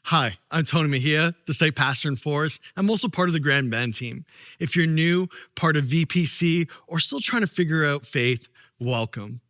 Hi, I'm Tony Mejia, the site pastor in Forest. I'm also part of the Grand Bend team. If you're new, part of VPC, or still trying to figure out faith, welcome.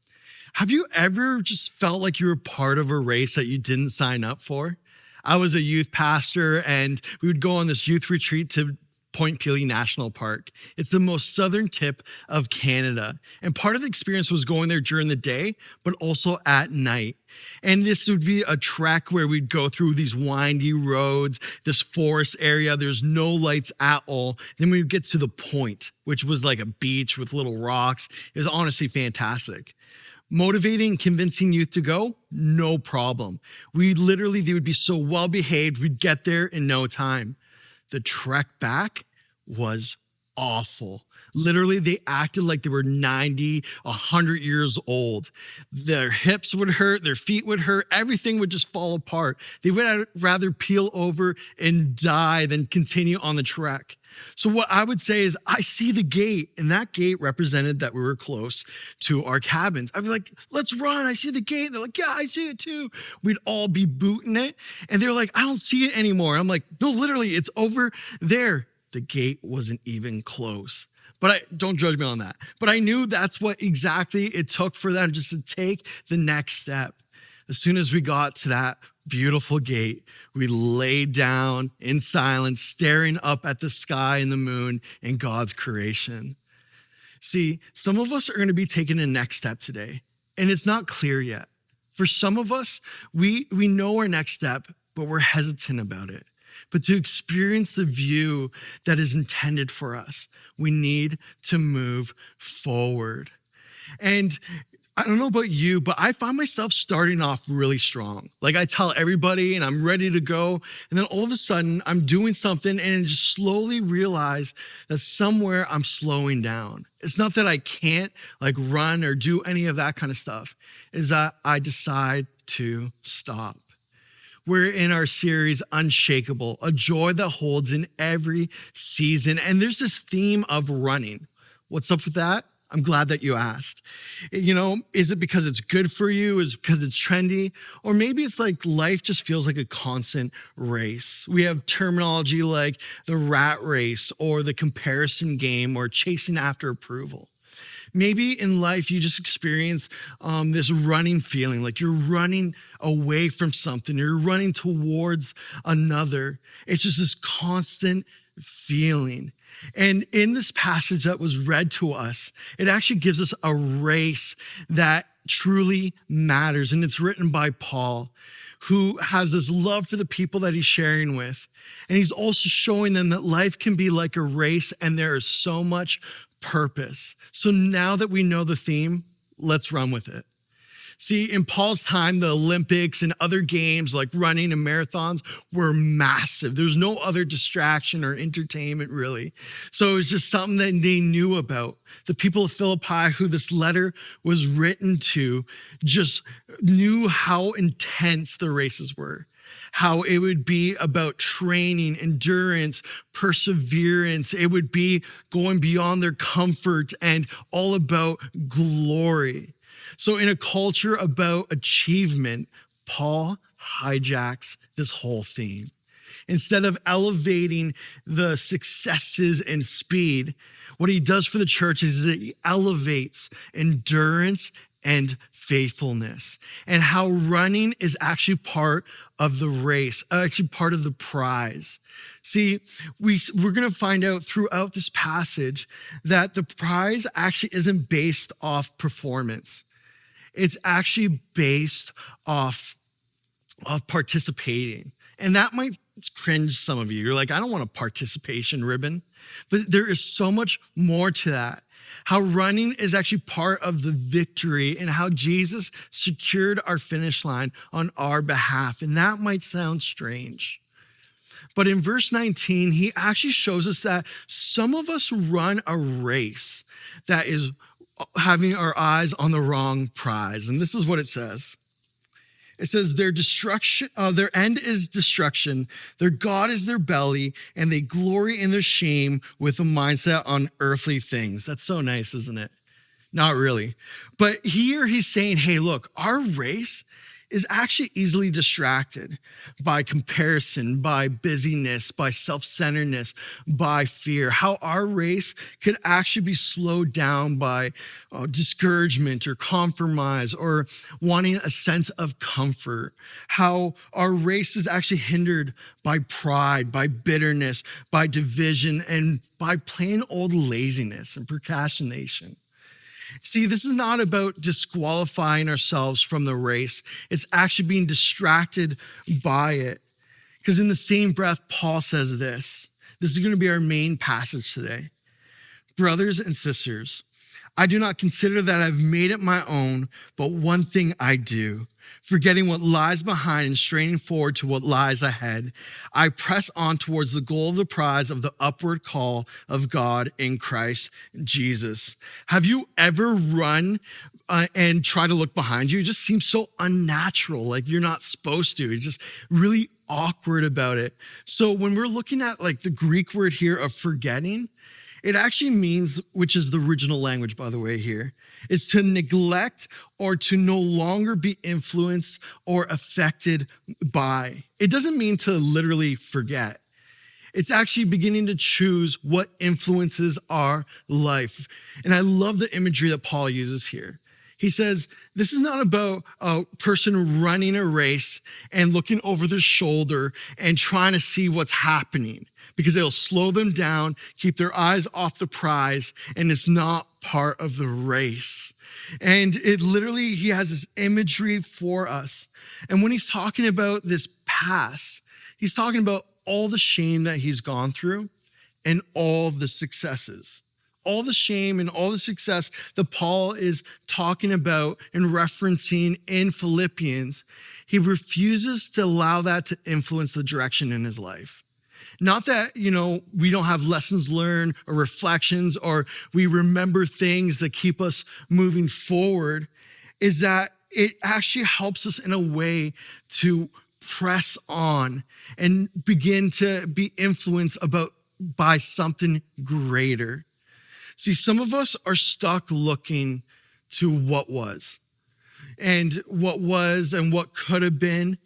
Have you ever just felt like you were part of a race that you didn't sign up for? I was a youth pastor, and we would go on this youth retreat to Point Pelee National Park. It's the most southern tip of Canada. And part of the experience was going there during the day, but also at night. And this would be a trek where we'd go through these windy roads, this forest area. There's no lights at all. Then we would get to the point, which was like a beach with little rocks. It was honestly fantastic. Motivating, convincing youth to go, no problem. They would be so well behaved, we'd get there in no time. The trek back was awful. Literally, they acted like they were 90, 100 years old. Their hips would hurt, their feet would hurt, everything would just fall apart. They would rather peel over and die than continue on the trek. So what I would say is I see the gate, and that gate represented that we were close to our cabins. I'd be like, let's run. I see the gate. And they're like, yeah, I see it too. We'd all be booting it. And they're like, I don't see it anymore. I'm like, no, literally, it's over there. The gate wasn't even close. But don't judge me on that. But I knew that's what exactly it took for them just to take the next step. As soon as we got to that beautiful gate, we laid down in silence, staring up at the sky and the moon and God's creation. See, some of us are going to be taking the next step today, and it's not clear yet. For some of us, we know our next step, but we're hesitant about it. But to experience the view that is intended for us, we need to move forward. And I don't know about you, but I find myself starting off really strong. Like I tell everybody and I'm ready to go. And then all of a sudden I'm doing something and I just slowly realize that somewhere I'm slowing down. It's not that I can't like run or do any of that kind of stuff. It's that I decide to stop. We're in our series, Unshakable, a joy that holds in every season. And there's this theme of running. What's up with that? I'm glad that you asked. Is it because it's good for you? Is it because it's trendy? Or maybe it's like life just feels like a constant race. We have terminology like the rat race or the comparison game or chasing after approval. Maybe in life you just experience this running feeling, like you're running away from something, you're running towards another. It's just this constant feeling. And in this passage that was read to us, it actually gives us a race that truly matters. And it's written by Paul, who has this love for the people that he's sharing with. And he's also showing them that life can be like a race and there is so much purpose. So now that we know the theme, let's run with it. See, in Paul's time, the Olympics and other games like running and marathons were massive. There's no other distraction or entertainment really. So it was just something that they knew about. The people of Philippi who this letter was written to just knew how intense the races were. How it would be about training, endurance, perseverance. It would be going beyond their comfort and all about glory. So in a culture about achievement, Paul hijacks this whole theme. Instead of elevating the successes and speed, what he does for the church is that he elevates endurance and faithfulness, and how running is actually part of the race, actually part of the prize. See, we're going to find out throughout this passage that the prize actually isn't based off performance. It's actually based off participating. And that might cringe some of you. You're like, I don't want a participation ribbon. But there is so much more to that. How running is actually part of the victory and how Jesus secured our finish line on our behalf. And that might sound strange. But in verse 19, he actually shows us that some of us run a race that is having our eyes on the wrong prize. And this is what it says. It says their end is destruction. Their God is their belly, and they glory in their shame with a mindset on earthly things. That's so nice, isn't it? Not really. But here he's saying, hey, look, our race is actually easily distracted by comparison, by busyness, by self-centeredness, by fear. How our race could actually be slowed down by discouragement or compromise or wanting a sense of comfort. How our race is actually hindered by pride, by bitterness, by division, and by plain old laziness and procrastination. See, this is not about disqualifying ourselves from the race. It's actually being distracted by it. Because in the same breath, Paul says this. This is going to be our main passage today. Brothers and sisters, I do not consider that I've made it my own, but one thing I do. Forgetting what lies behind and straining forward to what lies ahead, I press on towards the goal of the prize of the upward call of God in Christ Jesus. Have you ever run and try to look behind you? It just seems so unnatural, like you're not supposed to. You're just really awkward about it. So when we're looking at like the Greek word here of forgetting, it actually means, which is the original language, by the way, here, is to neglect or to no longer be influenced or affected by. It doesn't mean to literally forget. It's actually beginning to choose what influences our life. And I love the imagery that Paul uses here. He says, this is not about a person running a race and looking over their shoulder and trying to see what's happening, because it'll slow them down, keep their eyes off the prize, and it's not part of the race. And it literally, he has this imagery for us. And when he's talking about this past, he's talking about all the shame that he's gone through and all the successes. All the shame and all the success that Paul is talking about and referencing in Philippians, he refuses to allow that to influence the direction in his life. Not that, we don't have lessons learned or reflections or we remember things that keep us moving forward, is that it actually helps us in a way to press on and begin to be influenced by something greater. See, some of us are stuck looking to what was and what could have been.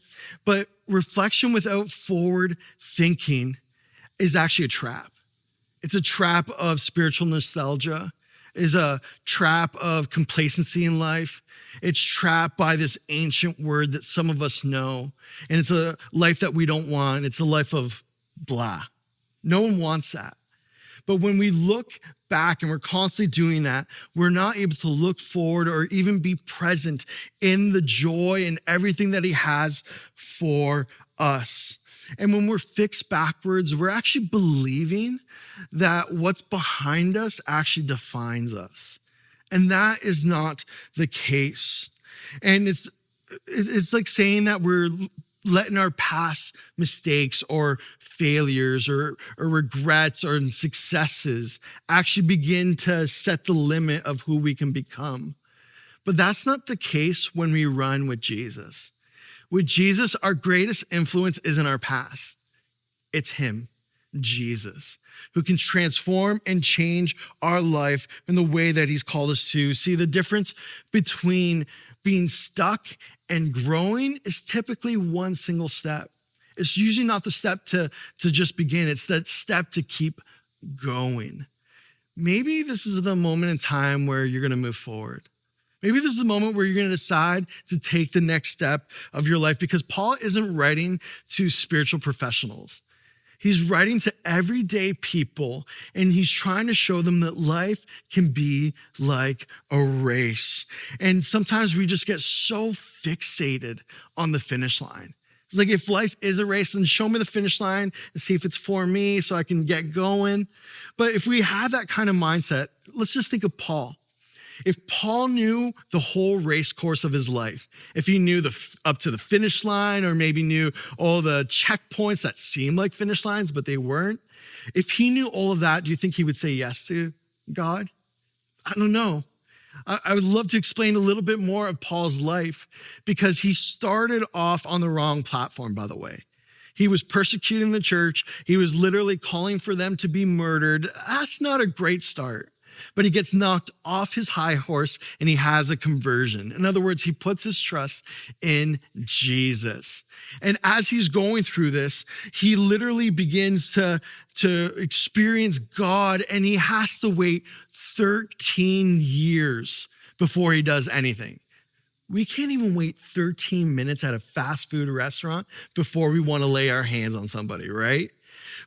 But reflection without forward thinking is actually a trap. It's a trap of spiritual nostalgia. It's a trap of complacency in life. It's trapped by this ancient word that some of us know. And it's a life that we don't want. It's a life of blah. No one wants that. But when we look back and we're constantly doing that, we're not able to look forward or even be present in the joy and everything that he has for us. And when we're fixed backwards, we're actually believing that what's behind us actually defines us. And that is not the case. And it's like saying that we're letting our past mistakes or failures or regrets or successes actually begin to set the limit of who we can become. But that's not the case when we run with Jesus. With Jesus, our greatest influence isn't our past. It's him, Jesus, who can transform and change our life in the way that he's called us to. See, the difference between being stuck and growing is typically one single step. It's usually not the step to just begin. It's that step to keep going. Maybe this is the moment in time where you're going to move forward. Maybe this is the moment where you're going to decide to take the next step of your life, because Paul isn't writing to spiritual professionals. He's writing to everyday people, and he's trying to show them that life can be like a race. And sometimes we just get so fixated on the finish line. It's like, if life is a race, then show me the finish line and see if it's for me so I can get going. But if we have that kind of mindset, let's just think of Paul. If Paul knew the whole race course of his life, if he knew up to the finish line, or maybe knew all the checkpoints that seemed like finish lines, but they weren't, if he knew all of that, do you think he would say yes to God? I don't know. I would love to explain a little bit more of Paul's life, because he started off on the wrong platform, by the way. He was persecuting the church. He was literally calling for them to be murdered. That's not a great start. but he gets knocked off his high horse and he has a conversion. In other words, he puts his trust in Jesus. And as he's going through this, he literally begins to experience God, and he has to wait 13 years before he does anything. We can't even wait 13 minutes at a fast food restaurant before we want to lay our hands on somebody, right?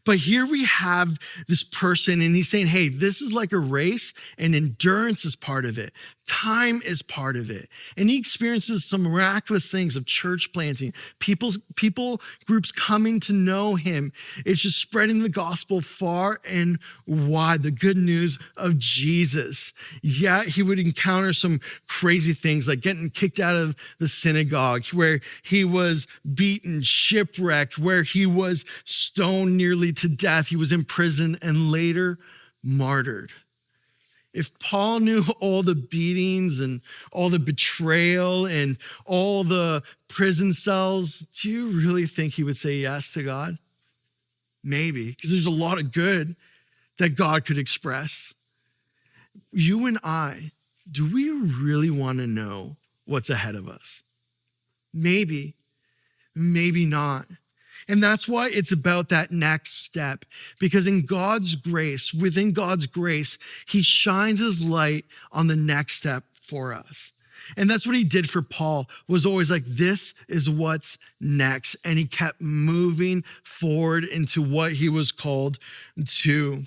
But here we have this person, and he's saying, hey, this is like a race, and endurance is part of it. Time is part of it. And he experiences some miraculous things of church planting, people groups coming to know him. It's just spreading the gospel far and wide, the good news of Jesus. Yeah, he would encounter some crazy things like getting kicked out of the synagogue, where he was beaten, shipwrecked, where he was stoned nearly to death. He was in prison and later martyred. If Paul knew all the beatings and all the betrayal and all the prison cells, do you really think he would say yes to God? Maybe, because there's a lot of good that God could express. You and I, do we really want to know what's ahead of us? Maybe, maybe not. And that's why it's about that next step, because in God's grace, within God's grace, he shines his light on the next step for us. And that's what he did for Paul, was always like, this is what's next. And he kept moving forward into what he was called to.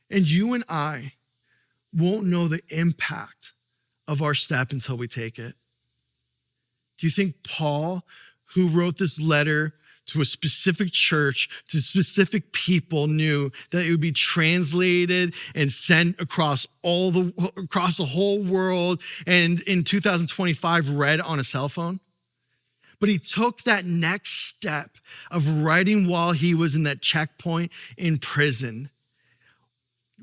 And you and I won't know the impact of our step until we take it. Do you think Paul, who wrote this letter to a specific church, to specific people, knew that it would be translated and sent across the whole world, and in 2025 read on a cell phone? But he took that next step of writing while he was in that checkpoint in prison.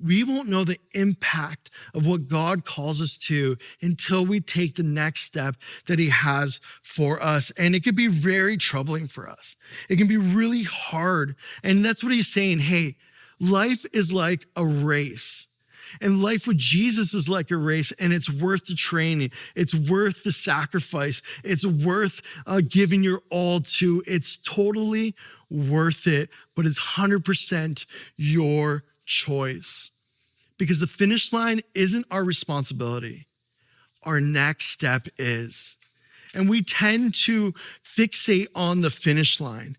We won't know the impact of what God calls us to until we take the next step that he has for us. And it could be very troubling for us. It can be really hard. And that's what he's saying. Hey, life is like a race. And life with Jesus is like a race, and it's worth the training. It's worth the sacrifice. It's worth giving your all to. It's totally worth it, but it's 100% your choice, because the finish line isn't our responsibility. Our next step is. And we tend to fixate on the finish line.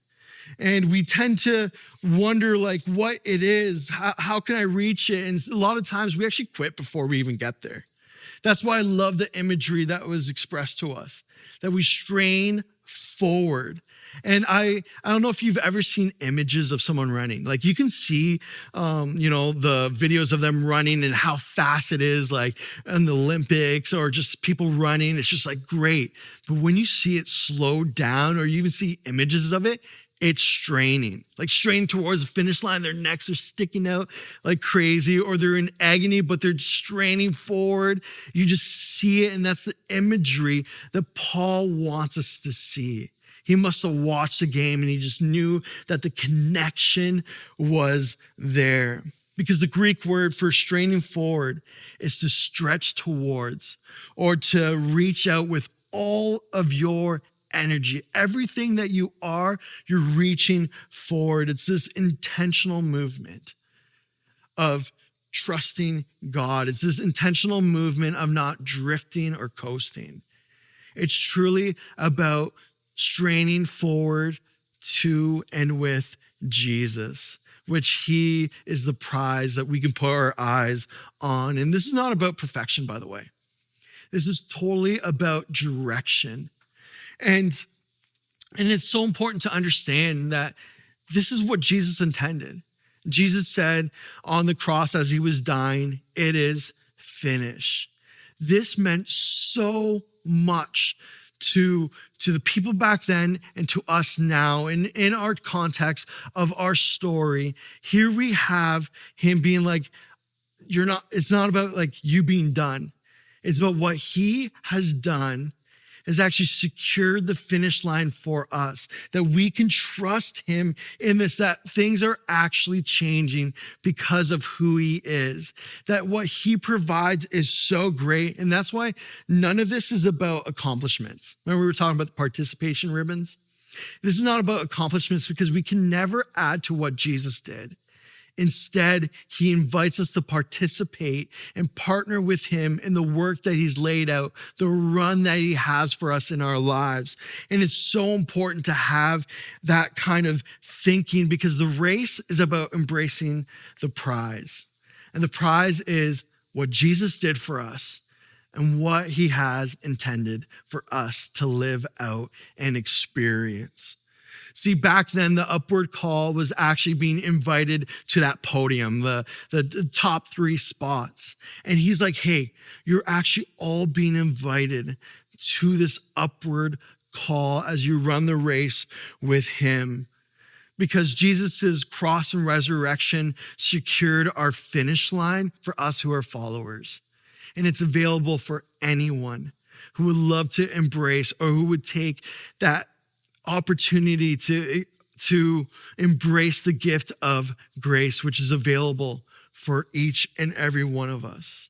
And we tend to wonder like what it is. How can I reach it? And a lot of times we actually quit before we even get there. That's why I love the imagery that was expressed to us, that we strain forward. And I don't know if you've ever seen images of someone running. Like you can see, the videos of them running and how fast it is, like in the Olympics or just people running. It's just like great. But when you see it slowed down, or you even see images of it, it's straining towards the finish line. Their necks are sticking out like crazy, or they're in agony, but they're straining forward. You just see it. And that's the imagery that Paul wants us to see. He must have watched the game and he just knew that the connection was there. Because the Greek word for straining forward is to stretch towards, or to reach out with all of your energy. Everything that you are, you're reaching forward. It's this intentional movement of trusting God. It's this intentional movement of not drifting or coasting. It's truly about straining forward to and with Jesus, which he is the prize that we can put our eyes on. And this is not about perfection, by the way. This is totally about direction. And it's so important to understand that this is what Jesus intended. Jesus said on the cross as he was dying, "It is finished." This meant so much to the people back then and to us now. And in our context of our story, here we have him being like, it's not about like you being done. It's about what he has done. has actually secured the finish line for us, that we can trust him in this, that things are actually changing because of who he is, that what he provides is so great. And that's why none of this is about accomplishments. Remember we were talking about the participation ribbons? This is not about accomplishments because we can never add to what Jesus did. Instead, he invites us to participate and partner with him in the work that he's laid out, the run that he has for us in our lives. And it's so important to have that kind of thinking because the race is about embracing the prize. And the prize is what Jesus did for us and what he has intended for us to live out and experience. See, back then, the upward call was actually being invited to that podium, the top 3 spots. And he's like, hey, you're actually all being invited to this upward call as you run the race with him. Because Jesus' cross and resurrection secured our finish line for us who are followers. And it's available for anyone who would love to embrace or who would take that opportunity to embrace the gift of grace, which is available for each and every one of us.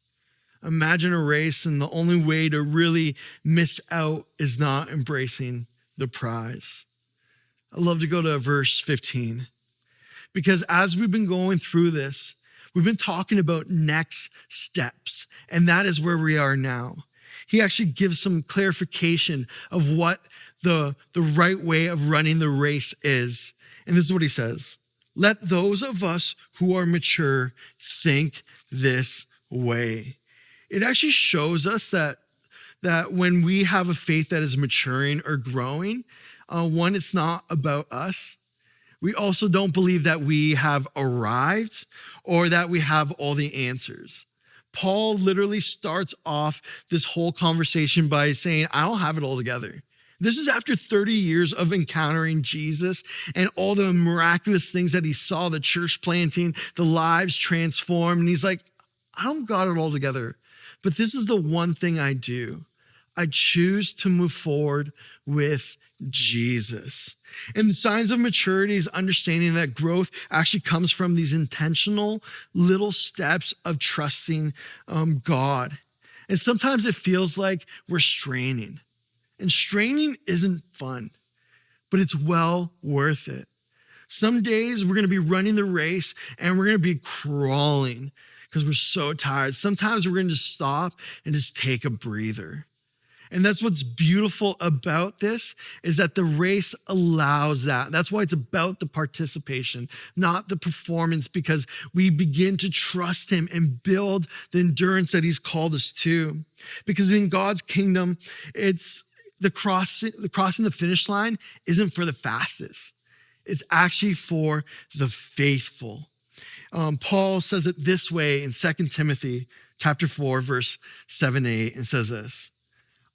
Imagine a race, and the only way to really miss out is not embracing the prize. I'd love to go to verse 15, because as we've been going through this, we've been talking about next steps, and that is where we are now. He actually gives some clarification of what the right way of running the race is. And this is what he says. Let those of us who are mature think this way. It actually shows us that when we have a faith that is maturing or growing, one, it's not about us. We also don't believe that we have arrived or that we have all the answers. Paul literally starts off this whole conversation by saying, I don't have it all together. This is after 30 years of encountering Jesus and all the miraculous things that he saw, the church planting, the lives transformed. And he's like, I don't got it all together, but this is the one thing I do. I choose to move forward with Jesus. And the signs of maturity is understanding that growth actually comes from these intentional little steps of trusting God. And sometimes it feels like we're straining. And straining isn't fun, but it's well worth it. Some days we're going to be running the race and we're going to be crawling because we're so tired. Sometimes we're going to just stop and just take a breather. And that's what's beautiful about this is that the race allows that. That's why it's about the participation, not the performance, because we begin to trust him and build the endurance that he's called us to. Because in God's kingdom, it's the crossing the finish line isn't for the fastest. It's actually for the faithful. Paul says it this way in 2 Timothy chapter 4, verse 7-8, and says this.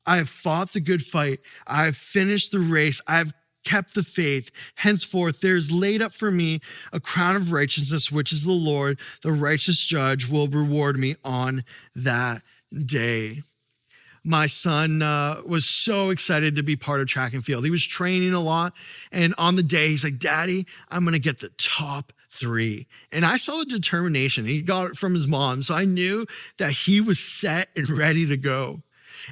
I have fought the good fight. I have finished the race. I have kept the faith. Henceforth, there is laid up for me a crown of righteousness, which is the Lord, the righteous judge, will reward me on that day. My son was so excited to be part of track and field. He was training a lot. And on the day, he's like, Daddy, I'm going to get the top 3. And I saw the determination. He got it from his mom. So I knew that he was set and ready to go.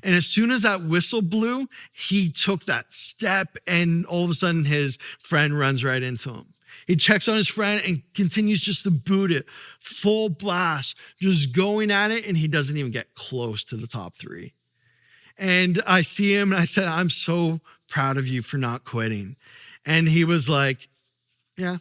And as soon as that whistle blew, he took that step, and all of a sudden his friend runs right into him. He checks on his friend and continues just to boot it, full blast, just going at it, and he doesn't even get close to the top 3. And I see him and I said, I'm so proud of you for not quitting. And he was like, yeah.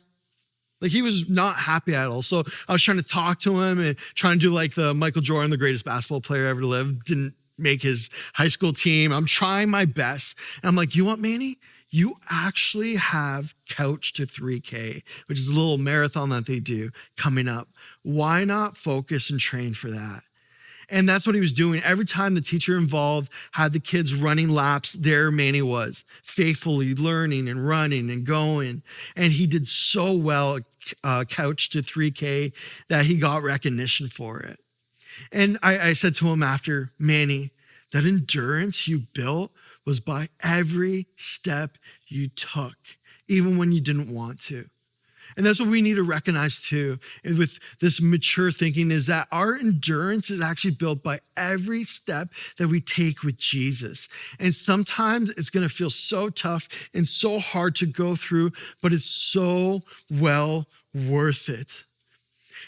Like he was not happy at all. So I was trying to talk to him and trying to do like the Michael Jordan, the greatest basketball player ever to live, didn't make his high school team. I'm trying my best. And I'm like, you know what, Manny? You actually have Couch to 3K, which is a little marathon that they do coming up. Why not focus and train for that? And that's what he was doing. Every time the teacher involved had the kids running laps, there Manny was, faithfully learning and running and going. And he did so well at Couch to 3K that he got recognition for it. And I said to him after, Manny, that endurance you built was by every step you took, even when you didn't want to. And that's what we need to recognize too. And with this mature thinking is that our endurance is actually built by every step that we take with Jesus. And sometimes it's going to feel so tough and so hard to go through, but it's so well worth it.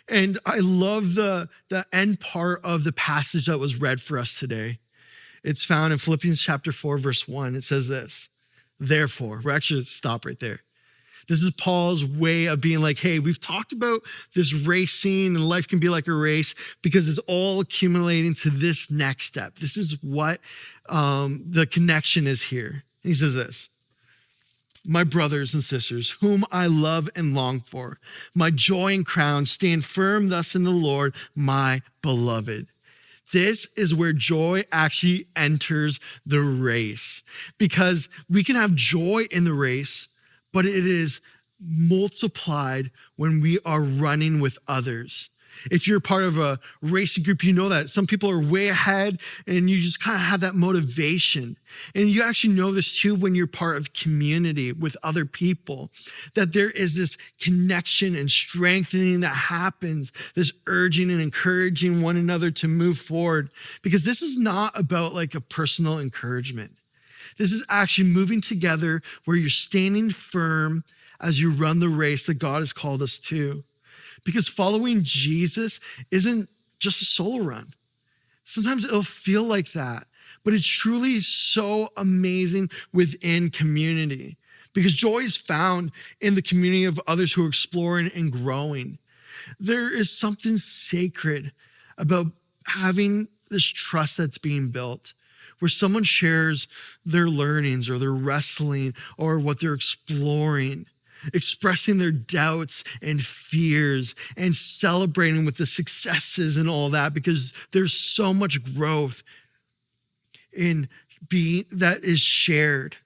And I love the end part of the passage that was read for us today. It's found in Philippians chapter 4, verse 1. It says this, therefore, we're actually stop right there. This is Paul's way of being like, hey, we've talked about this racing and life can be like a race because it's all accumulating to this next step. This is what the connection is here. And he says this, my brothers and sisters, whom I love and long for, my joy and crown, stand firm thus in the Lord, my beloved. This is where joy actually enters the race because we can have joy in the race, but it is multiplied when we are running with others. If you're part of a racing group, you know that some people are way ahead and you just kind of have that motivation. And you actually know this too when you're part of community with other people, that there is this connection and strengthening that happens, this urging and encouraging one another to move forward. Because this is not about like a personal encouragement. This is actually moving together where you're standing firm as you run the race that God has called us to. Because following Jesus isn't just a solo run. Sometimes it'll feel like that, but it's truly so amazing within community because joy is found in the community of others who are exploring and growing. There is something sacred about having this trust that's being built where someone shares their learnings or their wrestling or what they're exploring, expressing their doubts and fears and celebrating with the successes and all that because there's so much growth in being that is shared.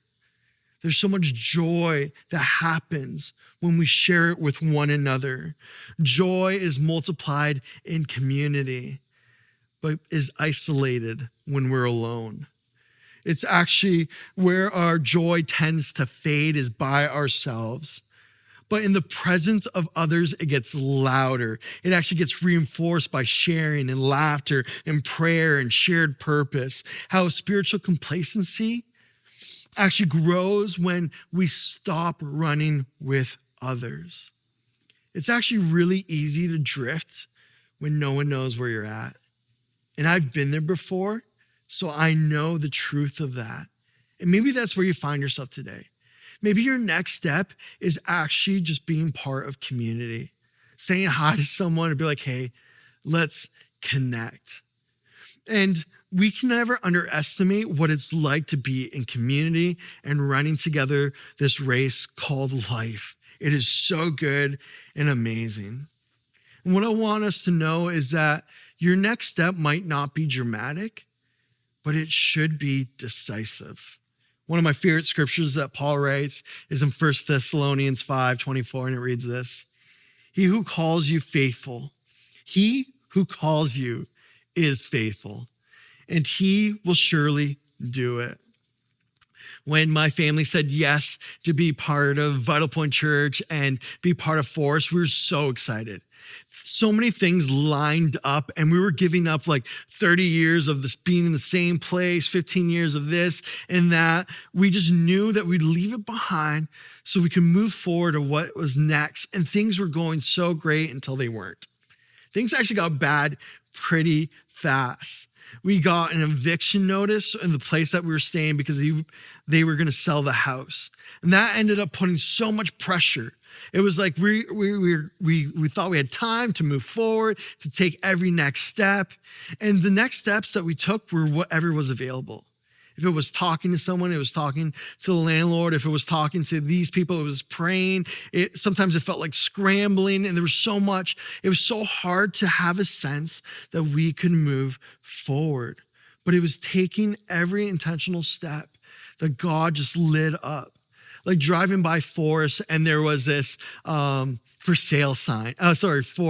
There's so much joy that happens when we share it with one another. Joy is multiplied in community, but is isolated when we're alone. It's actually where our joy tends to fade is by ourselves. But in the presence of others, it gets louder. It actually gets reinforced by sharing and laughter and prayer and shared purpose. How spiritual complacency actually grows when we stop running with others. It's actually really easy to drift when no one knows where you're at. And I've been there before, so I know the truth of that. And maybe that's where you find yourself today. Maybe your next step is actually just being part of community, saying hi to someone and be like, hey, let's connect. And we can never underestimate what it's like to be in community and running together this race called life. It is so good and amazing. And what I want us to know is that your next step might not be dramatic, but it should be decisive. One of my favorite scriptures that Paul writes is in 1 Thessalonians 5:24, and it reads this, he who calls you faithful, he who calls you is faithful, and he will surely do it. When my family said yes to be part of Vitalpoint Church and be part of Forest, we were so excited. So many things lined up and we were giving up like 30 years of this being in the same place, 15 years of this and that. We just knew that we'd leave it behind so we could move forward to what was next. And things were going so great until they weren't. Things actually got bad pretty fast. We got an eviction notice in the place that we were staying because they were going to sell the house. And that ended up putting so much pressure. It was like we thought we had time to move forward, to take every next step. And the next steps that we took were whatever was available. If it was talking to someone, it was talking to the landlord. If it was talking to these people, it was praying. Sometimes it felt like scrambling, and there was so much. It was so hard to have a sense that we could move forward. But it was taking every intentional step that God just lit up. like driving by Forest, and there was this for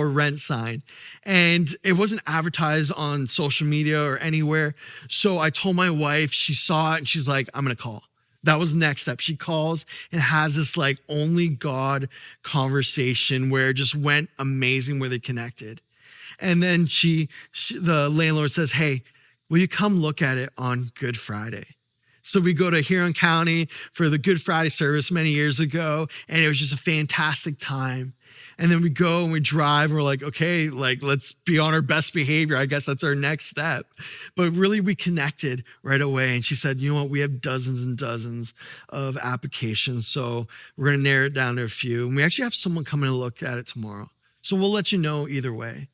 rent sign. And it wasn't advertised on social media or anywhere. So I told my wife, she saw it and she's like, I'm going to call. That was the next step. She calls and has this like only God conversation where it just went amazing, where they connected. And then the landlord says, hey, will you come look at it on Good Friday? So we go to Huron County for the Good Friday service many years ago, and it was just a fantastic time. And then we go and we drive, and we're like, okay, like let's be on our best behavior. I guess that's our next step. But really we connected right away. And she said, you know what, we have dozens and dozens of applications. So we're gonna narrow it down to a few. And we actually have someone coming to look at it tomorrow. So we'll let you know either way.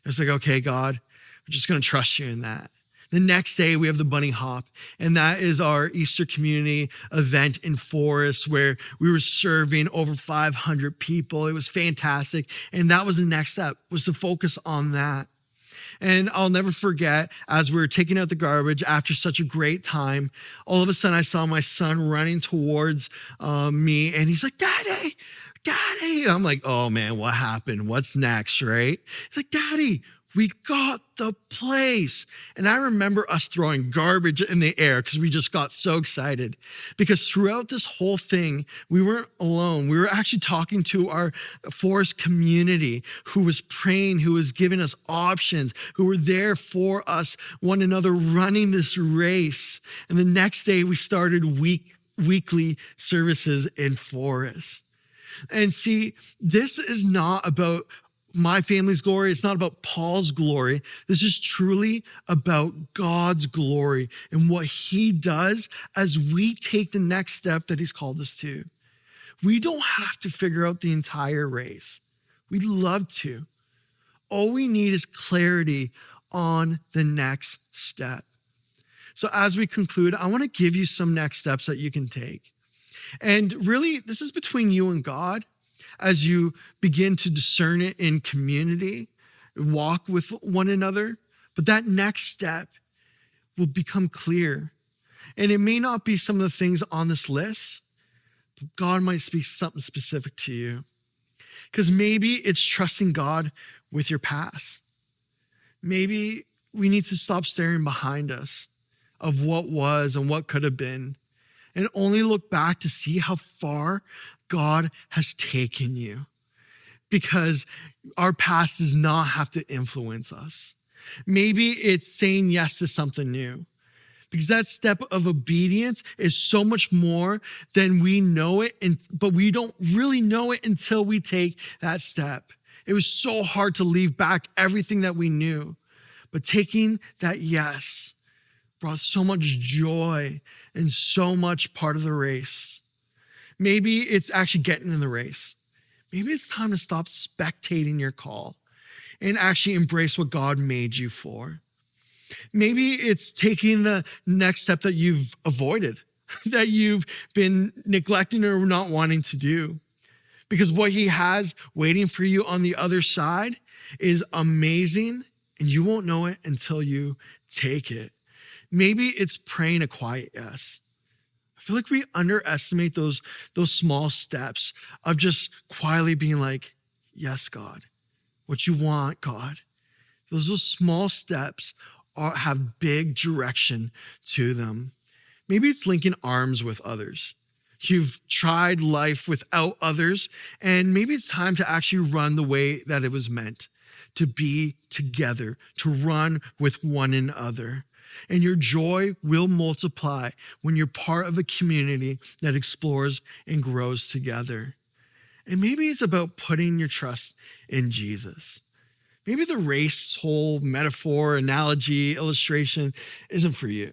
It's like, okay, God, we're just gonna trust you in that. The next day, we have the Bunny Hop, and that is our Easter community event in Forest where we were serving over 500 people. It was fantastic, and that was the next step, was to focus on that. And I'll never forget, as we were taking out the garbage after such a great time, all of a sudden I saw my son running towards me, and he's like, Daddy, Daddy. And I'm like, oh man, what happened? What's next, right? He's like, Daddy, we got the place. And I remember us throwing garbage in the air because we just got so excited. Because throughout this whole thing, we weren't alone. We were actually talking to our Forest community who was praying, who was giving us options, who were there for us, one another, running this race. And the next day, we started weekly services in Forest. And see, this is not about my family's glory. It's not about Paul's glory. This is truly about God's glory and what he does as we take the next step that he's called us to. We don't have to figure out the entire race. We'd love to. All we need is clarity on the next step. So as we conclude, I want to give you some next steps that you can take. And really, this is between you and God. As you begin to discern it in community, walk with one another, but that next step will become clear. And it may not be some of the things on this list, but God might speak something specific to you. Because maybe it's trusting God with your past. Maybe we need to stop staring behind us of what was and what could have been, and only look back to see how far God has taken you, because our past does not have to influence us. Maybe it's saying yes to something new, because that step of obedience is so much more than we know it, but we don't really know it until we take that step. It was so hard to leave back everything that we knew, but taking that yes brought so much joy and so much part of the race. Maybe it's actually getting in the race. Maybe it's time to stop spectating your call and actually embrace what God made you for. Maybe it's taking the next step that you've avoided, that you've been neglecting or not wanting to do. Because what he has waiting for you on the other side is amazing, and you won't know it until you take it. Maybe it's praying a quiet yes. I feel like we underestimate those small steps of just quietly being like, yes, God, what you want, God. Those small steps have big direction to them. Maybe it's linking arms with others. You've tried life without others, and maybe it's time to actually run the way that it was meant, to be together, to run with one another. And your joy will multiply when you're part of a community that explores and grows together. And maybe it's about putting your trust in Jesus. Maybe the race whole metaphor, analogy, illustration isn't for you.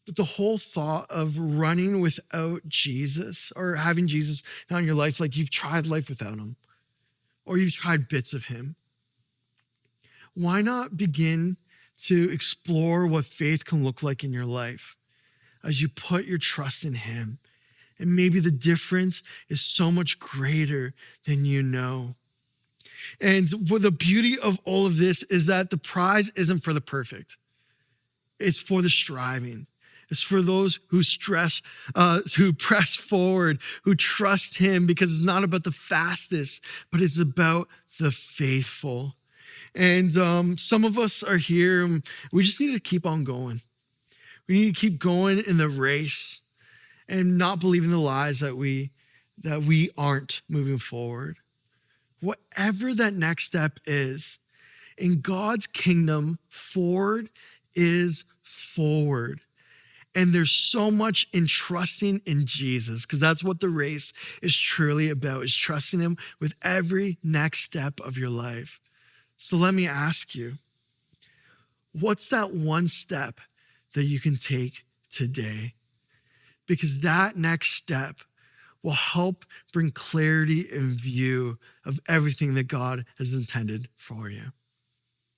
But the whole thought of running without Jesus, or having Jesus not in your life, like you've tried life without him, or you've tried bits of him. Why not begin to explore what faith can look like in your life as you put your trust in him? And maybe the difference is so much greater than you know. And what the beauty of all of this is that the prize isn't for the perfect. It's for the striving. It's for those who press forward, who trust him, because it's not about the fastest, but it's about the faithful. And some of us are here, and we just need to keep on going. We need to keep going in the race and not believing the lies that we aren't moving forward. Whatever that next step is, in God's kingdom, forward is forward. And there's so much in trusting in Jesus, because that's what the race is truly about, is trusting him with every next step of your life. So let me ask you, what's that one step that you can take today? Because that next step will help bring clarity and view of everything that God has intended for you.